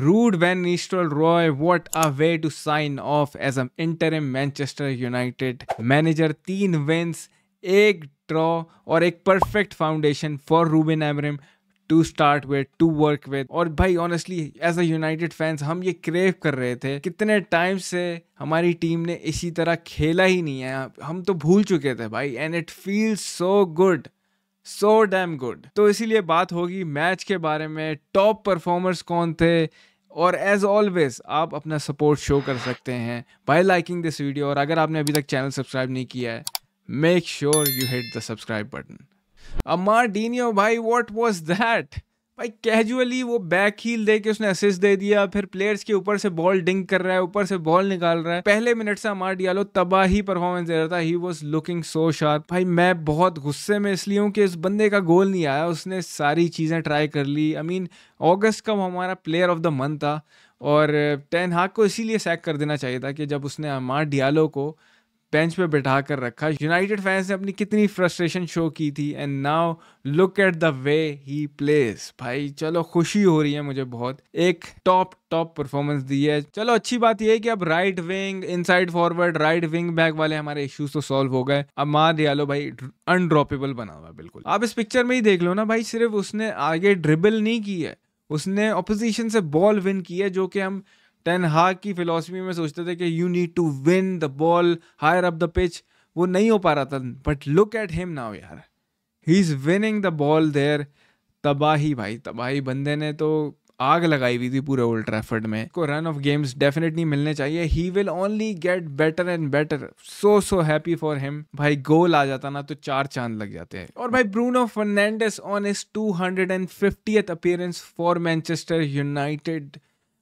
Ruud van Nistelrooy, what a way to sign off as an interim Manchester United manager. 3 wins, 1 draw और एक perfect foundation for Ruben Amorim to start with, to work with. और भाई honestly as a United fans हम ये crave कर रहे थे, कितने टाइम से हमारी टीम ने इसी तरह खेला ही नहीं है, हम तो भूल चुके थे भाई। And it feels so good, so damn good. तो इसीलिए बात होगी मैच के बारे में, टॉप परफॉर्मर्स कौन थे। और एज ऑलवेज आप अपना सपोर्ट शो कर सकते हैं बाय लाइकिंग दिस वीडियो। और अगर आपने अभी तक चैनल सब्सक्राइब नहीं किया है, make sure you hit the subscribe button. Amadinho भाई, व्हाट वाज दैट भाई, कैजुअली वो बैक हील दे के उसने असिस्ट दे दिया, फिर प्लेयर्स के ऊपर से बॉल डिंक कर रहा है, ऊपर से बॉल निकाल रहा है। पहले मिनट से अमार डियालो तबाही परफॉर्मेंस दे रहा था, he was looking so sharp. भाई मैं बहुत गुस्से में इसलिए हूँ कि इस बंदे का गोल नहीं आया, उसने सारी चीज़ें ट्राई कर ली। आई मीन अगस्त का हमारा प्लेयर ऑफ द मंथ था और टेन हाग को इसीलिए सैक कर देना चाहिए था कि जब उसने अमार डियालो को बेंच पे बैठा कर रखा। यूनाइटेड फैंस ने अपनी कितनी फ्रस्ट्रेशन शो की थी, and now look at the way he place. भाई चलो खुशी हो रही है मुझे बहुत, एक टॉप परफॉर्मेंस दी है। चलो अच्छी बात यह है कि अब right wing, inside forward, right wing back वाले हमारे इश्यूज तो सॉल्व हो गए। अब अमार डियालो भाई अनड्रॉपेबल बना हुआ बिल्कुल। आप इस पिक्चर में ही देख लो ना भाई, सिर्फ उसने आगे ड्रिबल नहीं की है, उसने ऑपोजिशन से बॉल विन की है, जो कि हम टेन हाग की फिलॉसफी में सोचते थे कि you need to win the ball higher up the pitch, वो नहीं हो पा रहा था। But look at him now यार, he is winning the ball there. तबाही भाई तबाही, बंदे ने तो आग लगाई हुई थी पूरे ओल्ड ट्रैफर्ड में। को रन ऑफ गेम्स डेफिनेटली मिलने चाहिए, he will only get better and better. So happy for him. भाई गोल आ जाता ना तो 4 चांद लग जाते हैं। और भाई Bruno Fernandes on his 250th appearance for Manchester United,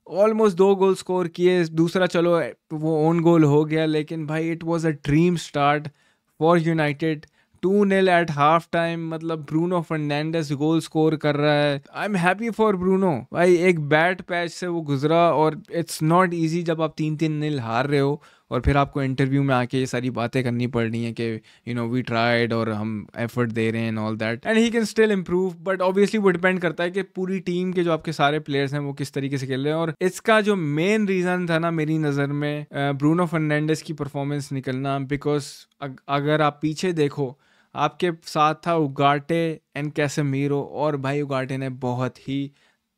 almost 2 goal score किए, दूसरा चलो वो ओन गोल हो गया, लेकिन भाई it was a dream start for United. 2-0 at half time, मतलब ब्रूनो फर्नांडिस गोल स्कोर कर रहा है। I am happy for Bruno भाई, एक बैड पैच से वो गुजरा और इट्स नॉट इजी जब आप 3-0 हार रहे हो और फिर आपको इंटरव्यू में आके ये सारी बातें करनी पड़ रही हैं कि यू नो वी ट्राइड और हम एफर्ट दे रहे हैं and all that, and he can still improve. But obviously वो डिपेंड करता है कि पूरी टीम के जो आपके सारे प्लेयर्स हैं वो किस तरीके से खेल रहे हैं। और इसका जो मेन रीज़न था ना मेरी नज़र में, ब्रूनो फर्नांडिस की परफॉर्मेंस निकलना, बिकॉज अगर आप पीछे देखो आपके साथ था उगाटे एंड कैसेमीरो, और भाई उगाटे ने बहुत ही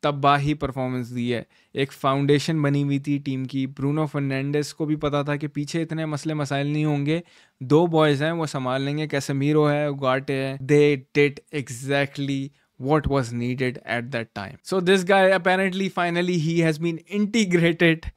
तबाही परफॉर्मेंस दी है। एक फाउंडेशन बनी हुई थी टीम की, ब्रूनो फर्नांडिस को भी पता था कि पीछे इतने मसले मसाइल नहीं होंगे, 2 बॉयज़ हैं वो संभाल लेंगे, कैसेमीरो है, उगाटे है। They did exactly what was needed at that time. So this guy apparently finally he has been integrated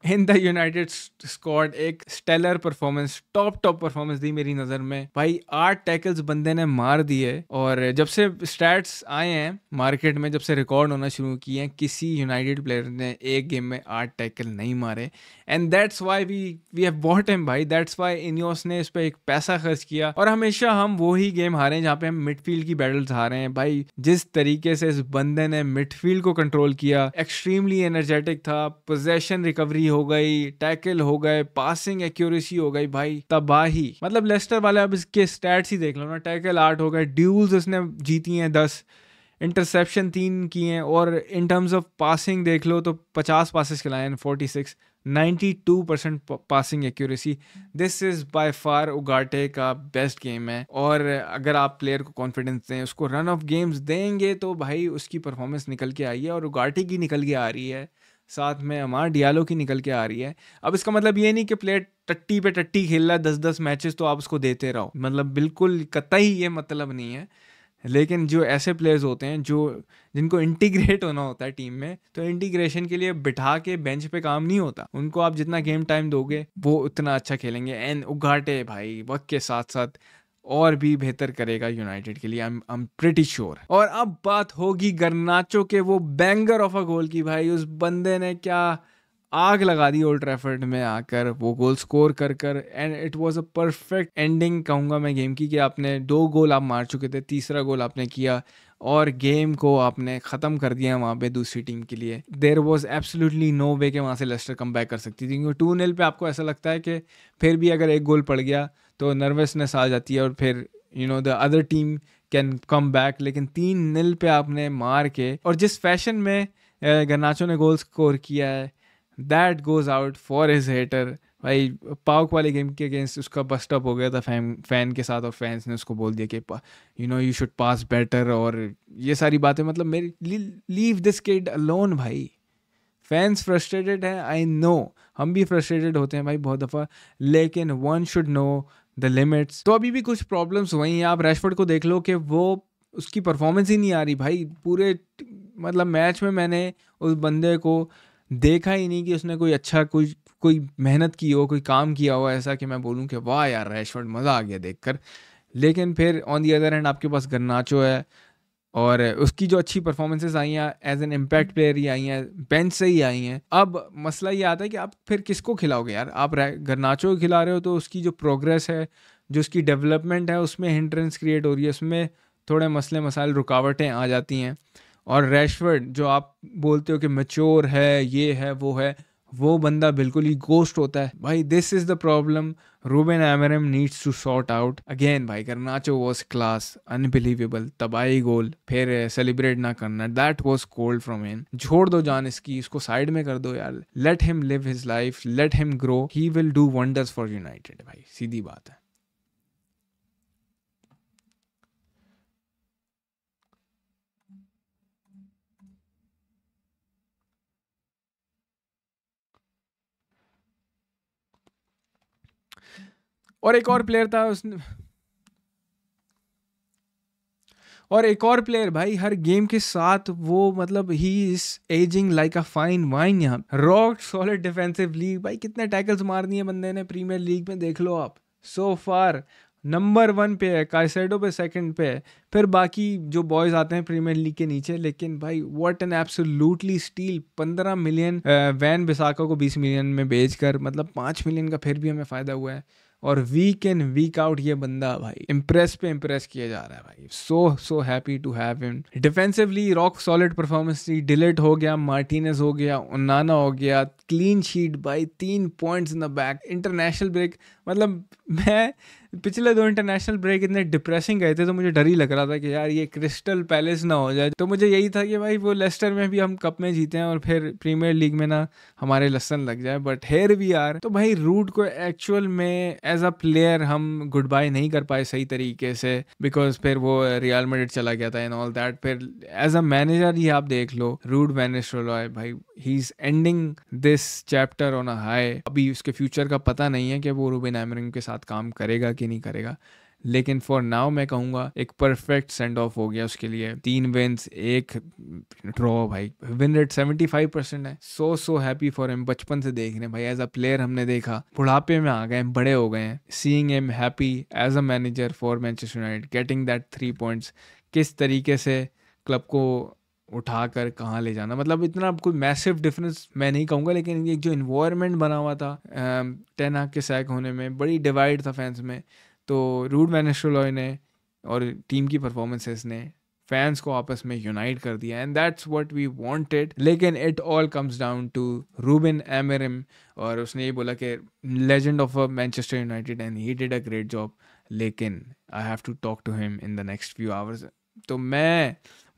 in the United squad. एक स्टेलर परफॉर्मेंस, टॉप परफॉर्मेंस दी मेरी नज़र में भाई। 8 टैकल्स बंदे ने मार दिए, और जब से स्टैट्स आए हैं मार्केट में, जब से रिकॉर्ड होना शुरू किए हैं, किसी यूनाइटेड प्लेयर ने एक गेम में 8 टैकल नहीं मारे। And that's why we have bought him भाई, दैट्स वाई इनियोस ने इस पर एक पैसा खर्च किया। और हमेशा हम वो ही गेम हारे हैं जहाँ पे हम मिडफील्ड की बैटल्स हारे हैं भाई। जिस तरीके से इस बंदे ने मिडफील्ड को कंट्रोल किया, एक्सट्रीमली एनर्जेटिक था, पोजेशन रिकवरी हो गई, टैकल हो गए, पासिंग एक्यूरेसी हो गई, भाई तबाही। मतलब लेस्टर वाले अब इसके स्टैट्स ही देख लो ना, टैकल 8 हो गए, ड्यूल्स इसने जीती हैं 10, इंटरसेप्शन 3 किए हैं, और इन टर्म्स ऑफ पासिंग देख लो तो 50 पासिस खिलाए हैं, 46, 92% passing accuracy. This is by far उगाटे का बेस्ट गेम है। और अगर आप प्लेयर को कॉन्फिडेंस दें, उसको रन ऑफ गेम्स देंगे, तो भाई उसकी परफॉर्मेंस निकल के आई है, और उगाटे की निकल के आ रही है, साथ में अमार डियालो की निकल के आ रही है। अब इसका मतलब ये नहीं कि प्लेयर टट्टी पे टट्टी खेल रहा है 10-10 मैचेस तो आप उसको देते रहो, मतलब बिल्कुल कतई ये मतलब नहीं है। लेकिन जो ऐसे प्लेयर्स होते हैं जिनको इंटीग्रेट होना होता है टीम में, तो इंटीग्रेशन के लिए बिठा के बेंच पे काम नहीं होता, उनको आप जितना गेम टाइम दोगे वो उतना अच्छा खेलेंगे। एंड उगाटे भाई वक्त के साथ साथ और भी बेहतर करेगा यूनाइटेड के लिए, आई एम प्रिटी श्योर। और अब बात होगी गर्नाचो के वो बैंगर ऑफ अ गोल की। भाई उस बंदे ने क्या आग लगा दी ओल्ड ट्रैफर्ड में आकर, वो गोल स्कोर कर and it was a perfect ending कहूँगा मैं गेम की, कि आपने 2 गोल आप मार चुके थे, तीसरा गोल आपने किया और गेम को आपने ख़त्म कर दिया वहाँ पे दूसरी टीम के लिए। देयर वाज एब्सोल्युटली नो वे कि वहाँ से लेस्टर कम बैक कर सकती थी, क्योंकि 2-0 पे आपको ऐसा लगता है कि फिर भी अगर एक गोल पड़ गया तो नर्वसनेस आ जाती है और फिर you know the other team can come back. लेकिन 3-0 पे आपने मार के, और जिस फैशन में गर्नाचो ने गोल स्कोर किया है, that goes out for his hater. भाई पाउक वाले गेम के अगेंस्ट उसका बस्ट अप हो गया था फैन के साथ, और फैंस ने उसको बोल दिया कि यू शुड पास बेटर, और ये सारी बातें। मतलब मेरी लीव दिस किड अलोन भाई। फैंस फ्रस्ट्रेटेड हैं, आई नो, हम भी फ्रस्ट्रेटेड होते हैं भाई बहुत दफ़ा, लेकिन one should know the limits. तो अभी भी कुछ प्रॉब्लम्स वही हैं। आप रैशफोर्ड को देख लो कि वो उसकी परफॉर्मेंस ही नहीं आ रही भाई पूरे मतलब मैच में। मैंने उस बंदे को देखा ही नहीं कि उसने कोई अच्छा कोई मेहनत की हो, कोई काम किया हो ऐसा कि मैं बोलूँ कि वाह यार रैशफोर्ड, मज़ा आ गया देखकर। लेकिन फिर ऑन दी अदर हैंड आपके पास गर्नाचो है, और उसकी जो अच्छी परफॉर्मेंसेस आई हैं एज एन इम्पैक्ट प्लेयर ही आई हैं, बेंच से ही आई हैं। अब मसला ये आता है कि आप फिर किसको खिलाओगे यार। आप गर्नाचो को खिला रहे हो तो उसकी जो प्रोग्रेस है, जो उसकी डेवलपमेंट है, उसमें हिंड्रेंस क्रिएट हो रही है, उसमें थोड़े मसले मसाइल रुकावटें आ जाती हैं। और रैशफोर्ड जो आप बोलते हो कि मैच्योर है, ये है वो है, वो बंदा बिल्कुल ही गोस्ट होता है भाई। This is the problem Ruben Amorim needs to sort out again भाई। गर्नाचो वाज क्लास, अनबिलीवेबल, तबाही गोल, फिर सेलिब्रेट ना करना, that was cold from him. छोड़ दो जान इसकी, इसको साइड में कर दो यार। Let him live his life, let him grow, he will do wonders for United भाई, सीधी बात है। और एक और प्लेयर था उसने, और एक और प्लेयर भाई हर गेम के साथ वो मतलब he is ageing like a fine wine. यहाँ रॉक सॉलिड डिफेंसिव लीग भाई, कितने टैकल्स मार दिए बंदे ने प्रीमियर लीग में, देख लो आप। सो फार नंबर 1 पे है, काइसेडो पे सेकंड पे है, फिर बाकी जो बॉयज आते हैं प्रीमियर लीग के नीचे। लेकिन भाई what an absolutely steal, 15 million Wan Bissaka को 20 मिलियन में बेचकर, मतलब 5 मिलियन का फिर भी हमें फ़ायदा हुआ है। और वीक इन वीक आउट ये बंदा भाई इम्प्रेस पे इम्प्रेस किया जा रहा है भाई। So happy to have him. Defensively rock solid performance थी। डिलेट हो गया, मार्टिनेज हो गया, ओनाना हो गया, क्लीन शीट भाई, 3 points in the bag, international break. मतलब मैं पिछले 2 इंटरनेशनल ब्रेक इतने डिप्रेसिंग गए थे तो मुझे डर ही लग रहा था कि यार ये क्रिस्टल पैलेस ना हो जाए। तो मुझे यही था कि भाई वो लेस्टर में भी हम कप में जीते हैं और फिर प्रीमियर लीग में ना हमारे लसन लग जाए, बट हेयर वी आर। तो भाई रूट को एक्चुअल में एज अ प्लेयर हम गुड बाय नहीं कर पाए सही तरीके से, बिकॉज फिर वो रियल मैड्रिड चला गया था एंड ऑल दैट। फिर एज अ मैनेजर ही आप देख लो, रूड वैन निस्टेलरॉय भाई, he is ending this chapter on a high. अभी उसके फ्यूचर का पता नहीं है कि वो रूबेन अमोरिम के साथ काम करेगा कि नहीं करेगा, लेकिन फॉर नाउ मैं कहूँगा एक परफेक्ट सेंड ऑफ हो गया उसके लिए। 3 विंस, 1 ड्रॉ भाई, विन रेट 75% है। So happy for him. बचपन से देख रहे हैं भाई, एज अ प्लेयर हमने देखा, बुढ़ापे में आ गए, बड़े हो गए हैं। Seeing him happy as a manager for Manchester United, getting that 3 points, किस तरीके से क्लब को उठाकर कहाँ ले जाना। मतलब इतना कोई मैसिव डिफरेंस मैं नहीं कहूँगा, लेकिन एक जो इन्वायरमेंट बना हुआ था टेन हाग के सैक होने में, बड़ी डिवाइड था फैंस में। तो रूड वैन निस्टेलरॉय ने और टीम की परफॉर्मेंसेस ने फैंस को आपस में यूनाइट कर दिया, and that's what we wanted. लेकिन it all comes down to Ruben Amorim, और उसने ये बोला कि legend of Manchester United and he did a great job, लेकिन I have to talk to him in the next few hours. तो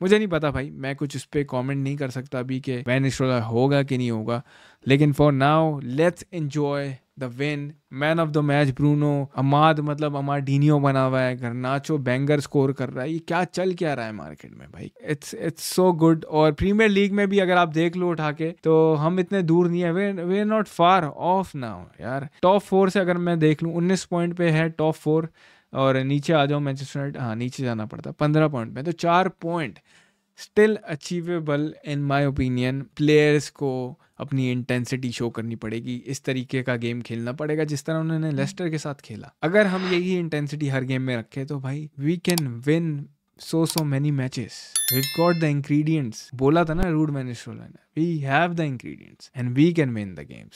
मुझे नहीं पता भाई, मैं कुछ उस पर कॉमेंट नहीं कर सकता अभी कि वैन निस्टेलरॉय होगा कि नहीं होगा, लेकिन for now let's enjoy the win. Man of the match Bruno, Amad मतलब अमाडीनियो बना हुआ है, गर्नाचो बैंगर स्कोर कर रहा है। ये क्या चल क्या रहा है मार्केट में भाई, इट्स सो गुड। और प्रीमियर लीग में भी अगर आप देख लो उठा के, तो हम इतने दूर नहीं है, we are not far off now यार। टॉप 4 से अगर मैं देख लूँ 19 पॉइंट पे है टॉप 4, और नीचे आ जाओ मैनचेस्टर यूनाइटेड, हाँ नीचे जाना पड़ता 15 पॉइंट में, तो 4 point still achievable in my opinion. Players को अपनी इंटेंसिटी शो करनी पड़ेगी, इस तरीके का गेम खेलना पड़ेगा जिस तरह उन्होंने लेस्टर के साथ खेला। अगर हम यही इंटेंसिटी हर गेम में रखें तो भाई we can win so many matches. We've got the ingredients. बोला था ना रूड मैन निस्टेलरॉय ने, we have the ingredients and we can win the games.